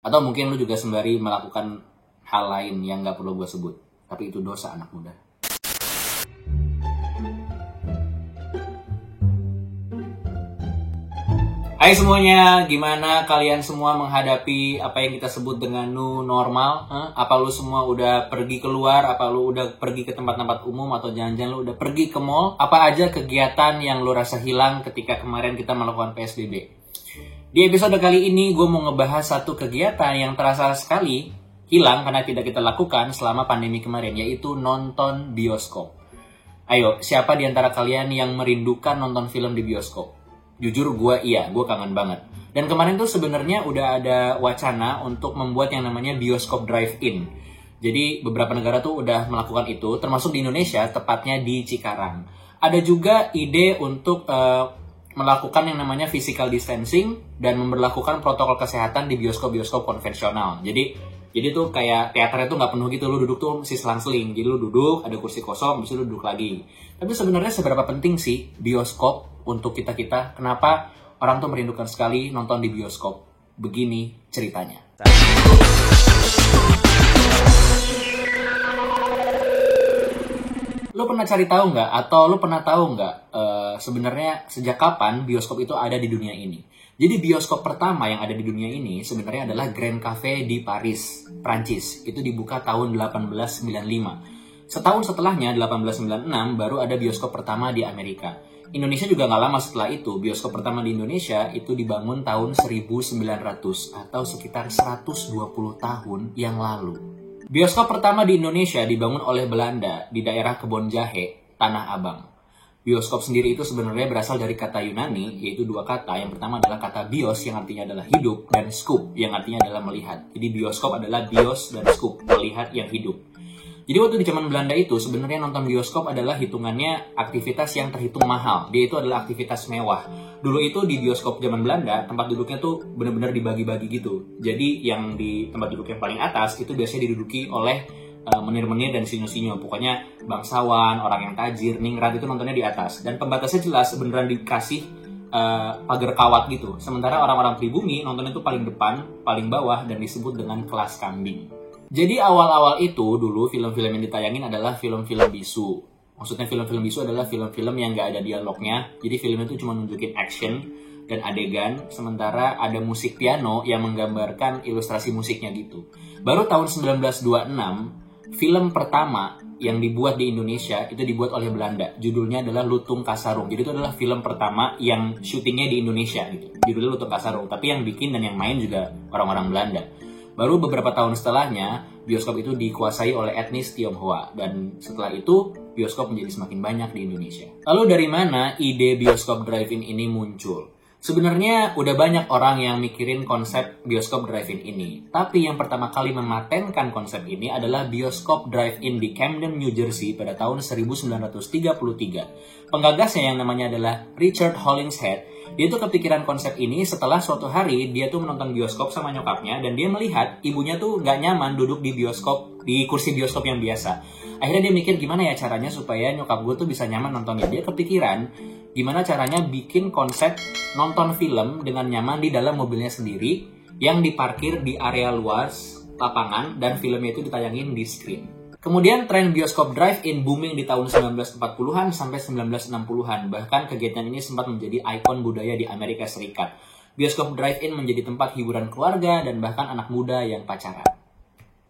Atau mungkin lu juga sembari melakukan hal lain yang gak perlu gue sebut. Tapi itu dosa anak muda. Hai semuanya, gimana kalian semua menghadapi apa yang kita sebut dengan new normal? Apa lu semua udah pergi keluar? Apa lu udah pergi ke tempat-tempat umum? Atau jangan-jangan lu udah pergi ke mall? Apa aja kegiatan yang lu rasa hilang ketika kemarin kita melakukan PSBB? Di episode kali ini gue mau ngebahas satu kegiatan yang terasa sekali hilang karena tidak kita lakukan selama pandemi kemarin, yaitu nonton bioskop. Ayo, siapa di antara kalian yang merindukan nonton film di bioskop? Jujur gue kangen banget. Dan kemarin tuh sebenarnya udah ada wacana untuk membuat yang namanya bioskop drive-in. Jadi beberapa negara tuh udah melakukan itu, termasuk di Indonesia, tepatnya di Cikarang. Ada juga ide untuk melakukan yang namanya physical distancing dan memberlakukan protokol kesehatan di bioskop-bioskop konvensional. Jadi tuh kayak teaternya tuh nggak penuh gitu, lu duduk tuh mesti selang-seling. Jadi lu duduk, ada kursi kosong, habis itu lu duduk lagi. Tapi sebenarnya seberapa penting sih bioskop untuk kita-kita? Kenapa orang tuh merindukan sekali nonton di bioskop? Begini ceritanya. Lu pernah cari tahu nggak? Atau lu pernah tahu nggak sebenarnya sejak kapan bioskop itu ada di dunia ini? Jadi bioskop pertama yang ada di dunia ini sebenarnya adalah Grand Cafe di Paris, Prancis. Itu dibuka tahun 1895. Setahun setelahnya, 1896, baru ada bioskop pertama di Amerika. Indonesia juga nggak lama setelah itu. Bioskop pertama di Indonesia itu dibangun tahun 1900 atau sekitar 120 tahun yang lalu. Bioskop pertama di Indonesia dibangun oleh Belanda di daerah Kebon Jahe, Tanah Abang. Bioskop sendiri itu sebenarnya berasal dari kata Yunani, yaitu dua kata. Yang pertama adalah kata bios, yang artinya adalah hidup, dan skop, yang artinya adalah melihat. Jadi bioskop adalah bios dan skop, melihat yang hidup. Jadi waktu di zaman Belanda itu sebenarnya nonton bioskop adalah hitungannya aktivitas yang terhitung mahal. Dia itu adalah aktivitas mewah. Dulu itu di bioskop zaman Belanda, tempat duduknya tuh benar-benar dibagi-bagi gitu. Jadi yang di tempat duduk yang paling atas itu biasanya diduduki oleh menir-menir dan sinyo-sinyo. Pokoknya bangsawan, orang yang tajir, ningrat itu nontonnya di atas. Dan pembatasnya jelas beneran dikasih pagar kawat gitu. Sementara orang-orang pribumi nontonnya itu paling depan, paling bawah, dan disebut dengan kelas kambing. Jadi awal-awal itu dulu film-film yang ditayangin adalah film-film bisu. Maksudnya film-film bisu adalah film-film yang gak ada dialognya. Jadi film itu cuma nunjukin action dan adegan, sementara ada musik piano yang menggambarkan ilustrasi musiknya gitu. Baru tahun 1926, film pertama yang dibuat di Indonesia itu dibuat oleh Belanda. Judulnya adalah Lutung Kasarung. Jadi itu adalah film pertama yang syutingnya di Indonesia gitu. Judulnya Lutung Kasarung. Tapi yang bikin dan yang main juga orang-orang Belanda. Baru beberapa tahun setelahnya, bioskop itu dikuasai oleh etnis Tionghoa. Dan setelah itu, bioskop menjadi semakin banyak di Indonesia. Lalu dari mana ide bioskop drive-in ini muncul? Sebenarnya udah banyak orang yang mikirin konsep bioskop drive-in ini. Tapi yang pertama kali mematenkan konsep ini adalah bioskop drive-in di Camden, New Jersey pada tahun 1933. Penggagasnya yang namanya adalah Richard Hollingshead. Dia tuh kepikiran konsep ini setelah suatu hari dia tuh menonton bioskop sama nyokapnya dan dia melihat ibunya tuh gak nyaman duduk di bioskop, di kursi bioskop yang biasa. Akhirnya dia mikir gimana ya caranya supaya nyokap gue tuh bisa nyaman nontonnya. Dia kepikiran gimana caranya bikin konsep nonton film dengan nyaman di dalam mobilnya sendiri yang diparkir di area luas lapangan dan filmnya itu ditayangin di screen. Kemudian tren bioskop drive-in booming di tahun 1940-an sampai 1960-an. Bahkan kegiatan ini sempat menjadi ikon budaya di Amerika Serikat. Bioskop drive-in menjadi tempat hiburan keluarga dan bahkan anak muda yang pacaran.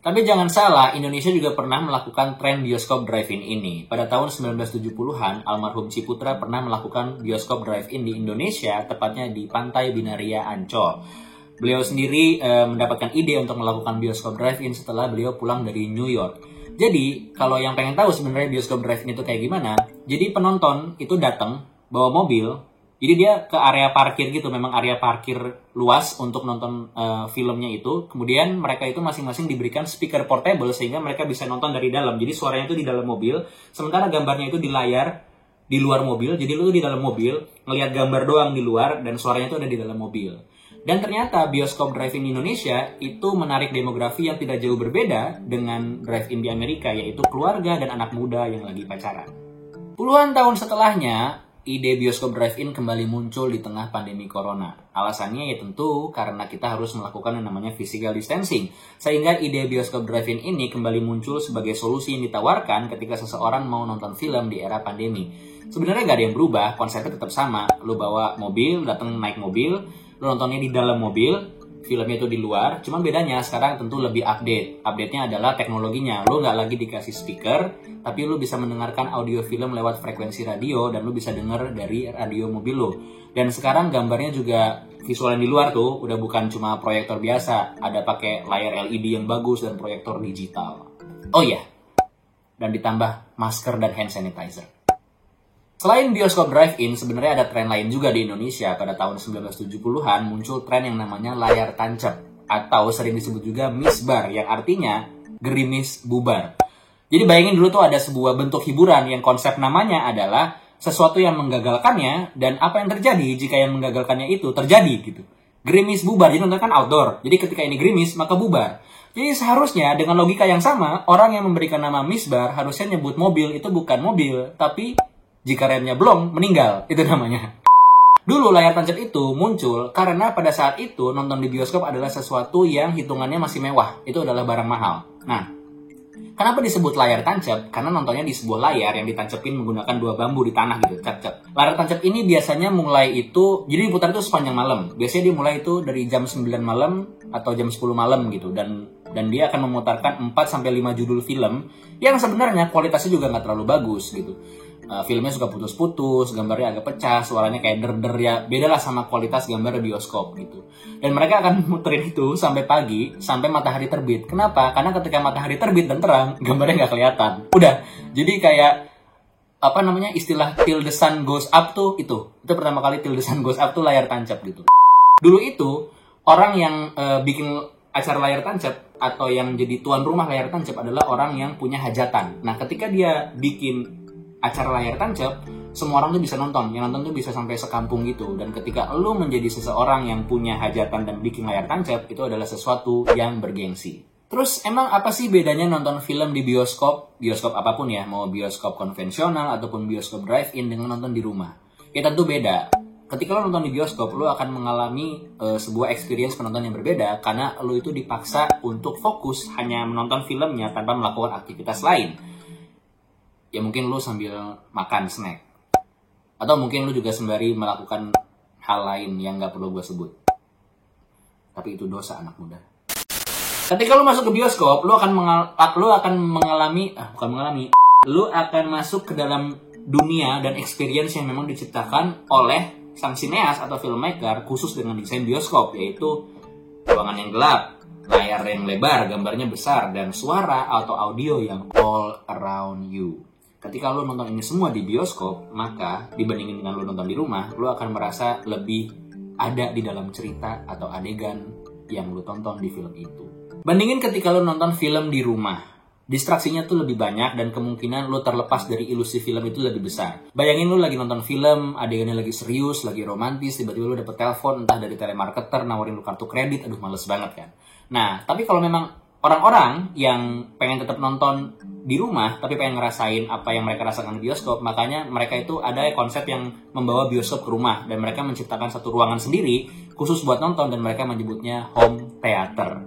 Tapi jangan salah, Indonesia juga pernah melakukan tren bioskop drive-in ini. Pada tahun 1970-an, almarhum Ciputra pernah melakukan bioskop drive-in di Indonesia, tepatnya di Pantai Binaria, Ancol. Beliau sendiri mendapatkan ide untuk melakukan bioskop drive-in setelah beliau pulang dari New York. Jadi, kalau yang pengen tahu sebenarnya bioskop drive-in itu kayak gimana, jadi penonton itu datang bawa mobil, jadi dia ke area parkir gitu, memang area parkir luas untuk nonton filmnya itu. Kemudian mereka itu masing-masing diberikan speaker portable sehingga mereka bisa nonton dari dalam. Jadi suaranya itu di dalam mobil, sementara gambarnya itu di layar di luar mobil. Jadi lu di dalam mobil ngelihat gambar doang di luar dan suaranya itu ada di dalam mobil. Dan ternyata bioskop drive-in di Indonesia itu menarik demografi yang tidak jauh berbeda dengan drive-in di Amerika, yaitu keluarga dan anak muda yang lagi pacaran. Puluhan tahun setelahnya, ide bioskop drive-in kembali muncul di tengah pandemi corona. Alasannya ya tentu karena kita harus melakukan yang namanya physical distancing. Sehingga ide bioskop drive-in ini kembali muncul sebagai solusi yang ditawarkan ketika seseorang mau nonton film di era pandemi. Sebenarnya gak ada yang berubah, konsepnya tetap sama. Lu bawa mobil, datang naik mobil, lu nontonnya di dalam mobil, filmnya itu di luar, cuman bedanya sekarang tentu lebih update. Update-nya adalah teknologinya. Lu nggak lagi dikasih speaker, tapi lu bisa mendengarkan audio film lewat frekuensi radio dan lu bisa denger dari radio mobil lu. Dan sekarang gambarnya juga visual yang di luar tuh udah bukan cuma proyektor biasa, ada pakai layar LED yang bagus dan proyektor digital. Oh iya, dan ditambah masker dan hand sanitizer. Selain bioskop drive-in, sebenarnya ada tren lain juga di Indonesia. Pada tahun 1970-an muncul tren yang namanya layar tancap, atau sering disebut juga misbar, yang artinya gerimis bubar. Jadi bayangin dulu tuh ada sebuah bentuk hiburan yang konsep namanya adalah sesuatu yang menggagalkannya, dan apa yang terjadi jika yang menggagalkannya itu terjadi gitu. Gerimis bubar, jadi nonton kan outdoor. Jadi ketika ini gerimis, maka bubar. Jadi seharusnya dengan logika yang sama, orang yang memberikan nama misbar harusnya nyebut mobil itu bukan mobil, tapi jika remnya belum, meninggal. Itu namanya. Dulu layar tancap itu muncul karena pada saat itu nonton di bioskop adalah sesuatu yang hitungannya masih mewah. Itu adalah barang mahal. Nah, kenapa disebut layar tancap? Karena nontonnya di sebuah layar yang ditancapin menggunakan 2 bambu di tanah gitu. Cap-cap. Layar tancap ini biasanya mulai itu, jadi diputar itu sepanjang malam. Biasanya dia mulai itu dari jam 9 malam atau jam 10 malam gitu. Dan dia akan memutarkan 4-5 judul film yang sebenarnya kualitasnya juga nggak terlalu bagus gitu. Filmnya suka putus-putus, gambarnya agak pecah, suaranya kayak der-der ya, bedalah sama kualitas gambar bioskop gitu. Dan mereka akan muterin itu sampai pagi, sampai matahari terbit. Kenapa? Karena ketika matahari terbit dan terang, gambarnya nggak kelihatan. Udah, jadi kayak istilah till the sun goes up tuh itu pertama kali till the sun goes up tuh layar tancap gitu. Dulu itu orang yang bikin acara layar tancap atau yang jadi tuan rumah layar tancap adalah orang yang punya hajatan. Nah, ketika dia bikin acara layar tancap, semua orang tuh bisa nonton. Yang nonton tuh bisa sampai sekampung gitu. Dan ketika lu menjadi seseorang yang punya hajatan dan bikin layar tancap, itu adalah sesuatu yang bergengsi. Terus emang apa sih bedanya nonton film di bioskop? Bioskop apapun ya, mau bioskop konvensional ataupun bioskop drive-in dengan nonton di rumah. Ya tentu beda. Ketika lo nonton di bioskop, lo akan mengalami sebuah experience penonton yang berbeda karena lo itu dipaksa untuk fokus hanya menonton filmnya tanpa melakukan aktivitas lain. Ya mungkin lu sambil makan snack. Atau mungkin lu juga sembari melakukan hal lain yang gak perlu gue sebut. Tapi itu dosa anak muda. Ketika lu masuk ke bioskop, lu akan masuk ke dalam dunia dan experience yang memang diciptakan oleh sang sineas atau filmmaker khusus dengan desain bioskop, yaitu ruangan yang gelap, layar yang lebar, gambarnya besar, dan suara atau audio yang all around you. Ketika lo nonton ini semua di bioskop, maka dibandingin dengan lo nonton di rumah, lo akan merasa lebih ada di dalam cerita atau adegan yang lo tonton di film itu. Bandingin ketika lo nonton film di rumah, distraksinya tuh lebih banyak dan kemungkinan lo terlepas dari ilusi film itu lebih besar. Bayangin lo lagi nonton film, adegannya lagi serius, lagi romantis, tiba-tiba lo dapet telepon entah dari telemarketer nawarin lo kartu kredit, aduh males banget kan. Nah, tapi kalau memang orang-orang yang pengen tetap nonton di rumah tapi pengen ngerasain apa yang mereka rasakan di bioskop, makanya mereka itu ada konsep yang membawa bioskop ke rumah dan mereka menciptakan satu ruangan sendiri khusus buat nonton dan mereka menyebutnya home theater,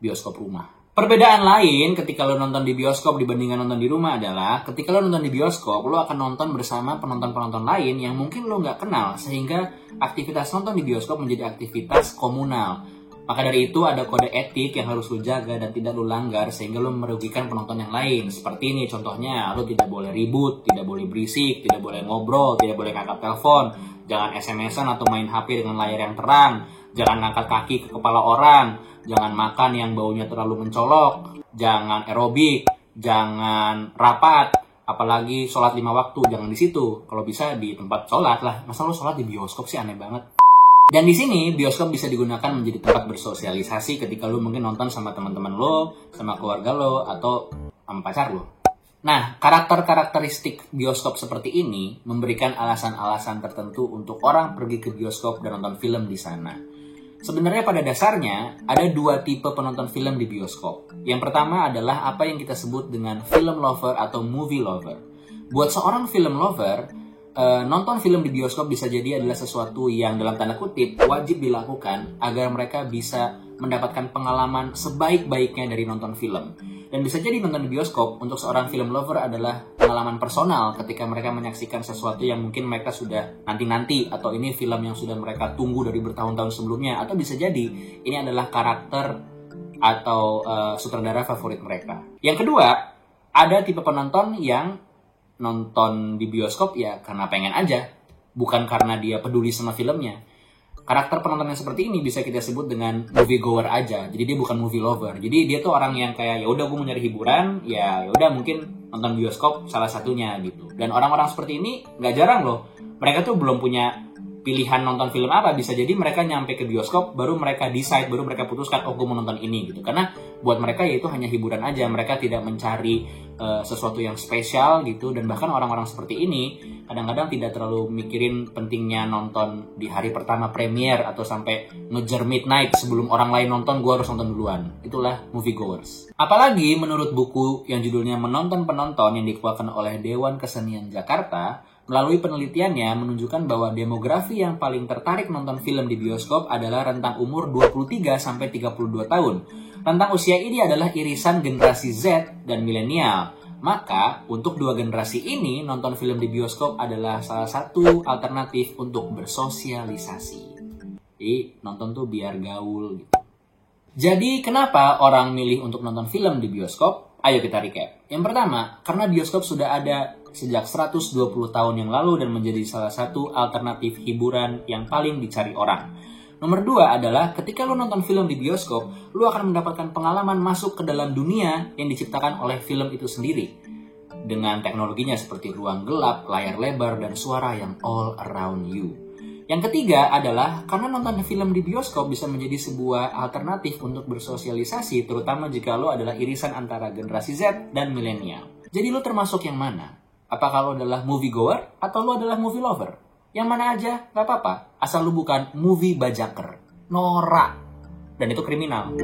bioskop rumah. Perbedaan lain ketika lo nonton di bioskop dibandingkan nonton di rumah adalah ketika lo nonton di bioskop, lo akan nonton bersama penonton-penonton lain yang mungkin lo nggak kenal, sehingga aktivitas nonton di bioskop menjadi aktivitas komunal. Maka dari itu ada kode etik yang harus lo jaga dan tidak lo langgar sehingga lo merugikan penonton yang lain. Seperti ini contohnya, lo tidak boleh ribut, tidak boleh berisik, tidak boleh ngobrol, tidak boleh ngangkat telepon, jangan SMS-an atau main HP dengan layar yang terang, jangan ngangkat kaki ke kepala orang, jangan makan yang baunya terlalu mencolok, jangan aerobik, jangan rapat, apalagi sholat 5 waktu, jangan di situ. Kalau bisa di tempat sholat lah, masa lo sholat di bioskop sih, aneh banget. Dan di sini bioskop bisa digunakan menjadi tempat bersosialisasi ketika lo mungkin nonton sama teman-teman lo, sama keluarga lo, atau sama pacar lo. Nah, karakteristik bioskop seperti ini memberikan alasan-alasan tertentu untuk orang pergi ke bioskop dan nonton film di sana. Sebenarnya pada dasarnya ada 2 tipe penonton film di bioskop. Yang pertama adalah apa yang kita sebut dengan film lover atau movie lover. Buat seorang film lover, nonton film di bioskop bisa jadi adalah sesuatu yang dalam tanda kutip wajib dilakukan agar mereka bisa mendapatkan pengalaman sebaik-baiknya dari nonton film. Dan bisa jadi nonton di bioskop untuk seorang film lover adalah pengalaman personal ketika mereka menyaksikan sesuatu yang mungkin mereka sudah nanti-nanti, atau ini film yang sudah mereka tunggu dari bertahun-tahun sebelumnya, atau bisa jadi ini adalah karakter atau sutradara favorit mereka. Yang kedua, ada tipe penonton yang nonton di bioskop ya karena pengen aja, bukan karena dia peduli sama filmnya. Karakter penonton yang seperti ini bisa kita sebut dengan movie goer aja. Jadi dia bukan movie lover. Jadi dia tuh orang yang kayak ya udah gue mau nyari hiburan, ya udah mungkin nonton bioskop salah satunya gitu. Dan orang-orang seperti ini nggak jarang loh. Mereka tuh belum punya pilihan nonton film apa, bisa jadi mereka nyampe ke bioskop baru mereka decide, baru mereka putuskan oh gue mau nonton ini gitu. Karena buat mereka ya itu hanya hiburan aja, mereka tidak mencari sesuatu yang spesial gitu. Dan bahkan orang-orang seperti ini kadang-kadang tidak terlalu mikirin pentingnya nonton di hari pertama premier atau sampai ngejar midnight sebelum orang lain nonton, gue harus nonton duluan. Itulah movie goers. Apalagi menurut buku yang judulnya Menonton Penonton yang dikeluarkan oleh Dewan Kesenian Jakarta, melalui penelitiannya menunjukkan bahwa demografi yang paling tertarik nonton film di bioskop adalah rentang umur 23 sampai 32 tahun. Rentang usia ini adalah irisan generasi Z dan milenial. Maka, untuk dua generasi ini, nonton film di bioskop adalah salah satu alternatif untuk bersosialisasi. Jadi, nonton tuh biar gaul gitu. Jadi, kenapa orang milih untuk nonton film di bioskop? Ayo kita recap. Yang pertama, karena bioskop sudah ada sejak 120 tahun yang lalu dan menjadi salah satu alternatif hiburan yang paling dicari orang. Nomor 2 adalah ketika lo nonton film di bioskop, lo akan mendapatkan pengalaman masuk ke dalam dunia yang diciptakan oleh film itu sendiri. Dengan teknologinya seperti ruang gelap, layar lebar, dan suara yang all around you. Yang ketiga adalah karena nonton film di bioskop bisa menjadi sebuah alternatif untuk bersosialisasi, terutama jika lo adalah irisan antara generasi Z dan milenial. Jadi lo termasuk yang mana? Apakah lo adalah movie goer atau lo adalah movie lover? Yang mana aja, gak apa-apa. Asal lo bukan movie bajaker. Norak. Dan itu kriminal.